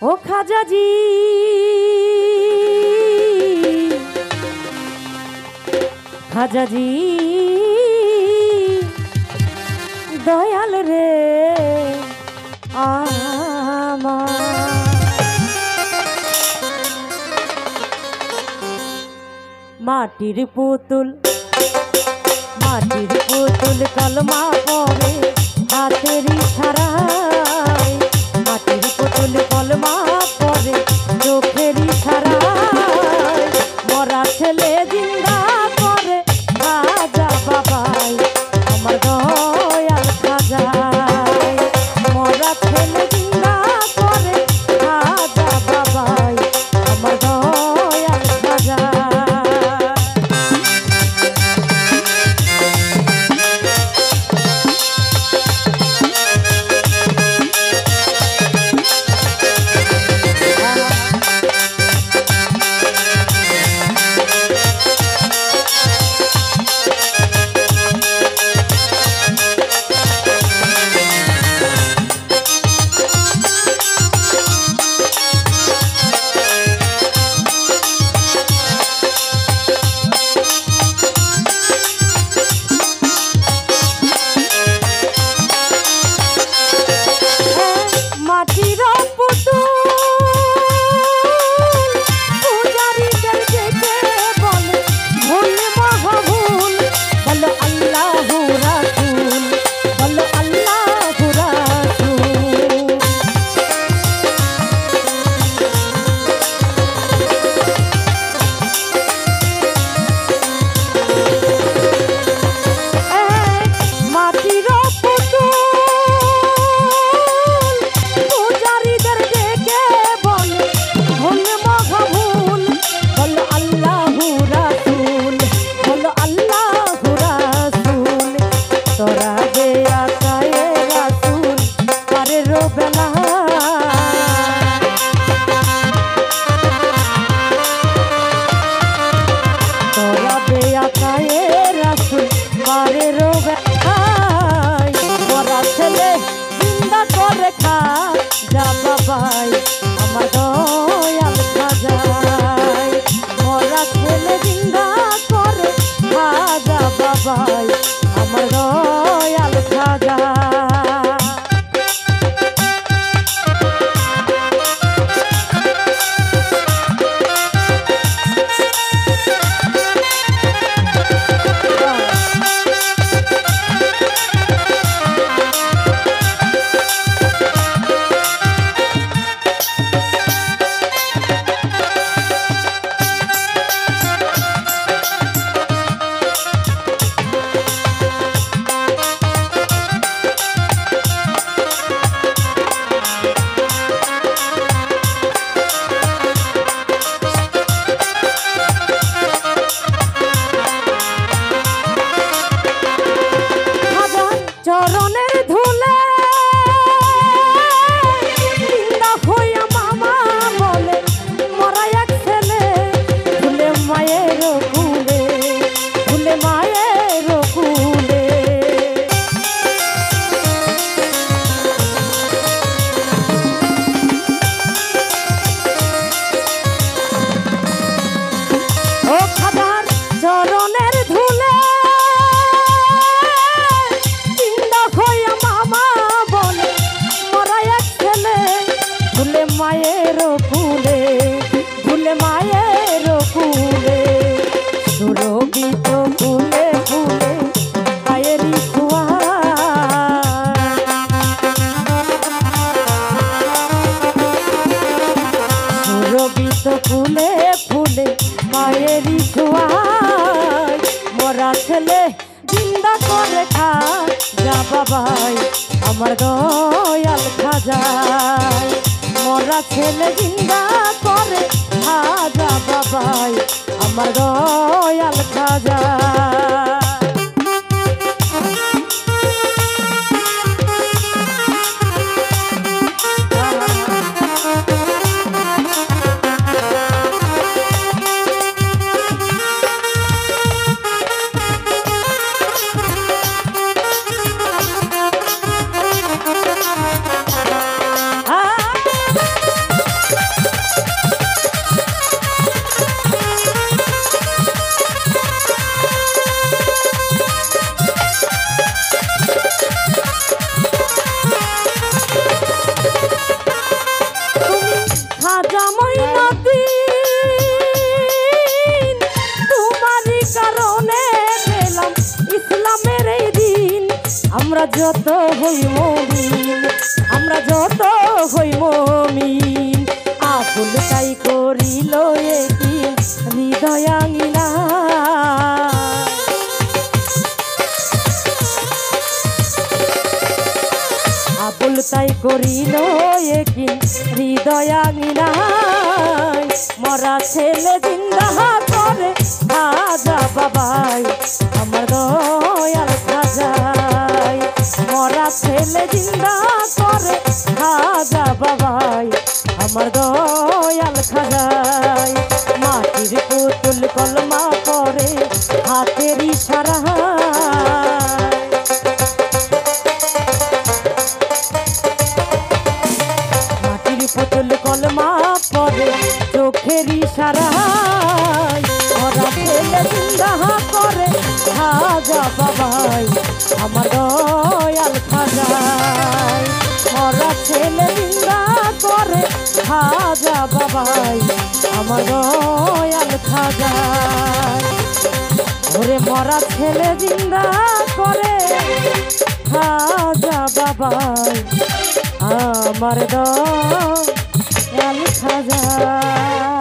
ও খাজাজি খাজাজি দয়াল রে আমার মাটির পুতুল কলমা পড়ে হাতের ইশারায় মাটির পুতুল কলমা পড়ে চোখের ইশারায় মরা ছেলে জিন্দা করে খাজা বাবাই আমার দয়াল খাজাই মরা ছেলে জিন্দা করে খাজা বাবাই আমার দয়াল খাজাই বাবাই আমার দয়াল খাজাই মরা ছেলে জিন্দা করে খাজা বাবাই আমার দয়াল খাজা চরণের ধুলে জিন্দা হইয়া মামা বলে মরা এক ছেলে ভুলে মায়ের কুলে ভুলে মায়ের কুলে ও খাদার চরণের ধুলে মায়ের কুলে ভুলে মায়ের কুলে সুরভিত ফুলে ফুলে মায়েরই ছোঁয়া সুরভিত ফুলে ফুলে মায়েরই ছোঁয়া মরা ছেলে জিন্দা করে খাজা বাবাই আমার দয়াল খাজাই মরা ছেলে জিন্দা করে খাজা বাবাই আমার দয়াল খাজা আজামই নদীন তোমারই কারণে পেলাম ইসলামের এই দিন। আমরা যত হই মুমিন, আমরা যত হই মুমিন, আকুল তাই করিল একি হৃদয়াঙ্গিনা। আকুল তাই করিল একি হৃদয়াঙ্গিনায়, মরা ছেলে জিন্দা করে খাজা বাবাই আমার দয়াল খাজাই। মরা ছেলে জিন্দা করে খাজা বাবাই আমার দয়াল খাজাই। মাটির পুতুল কলমা করে হাতের ইশারা, মাটির পুতুল কলমা করে চোখের ইশারায়। মরা ছেলে জিন্দা করে খাজা বাবাই আমার দয়াল খাজাই। মরা ছেলে জিন্দা করে খাজা বাবাই আমার দয়াল খাজাই। ওরে মরা ছেলে জিন্দা করে খাজা বাবাই আমার দয়াল খাজাই।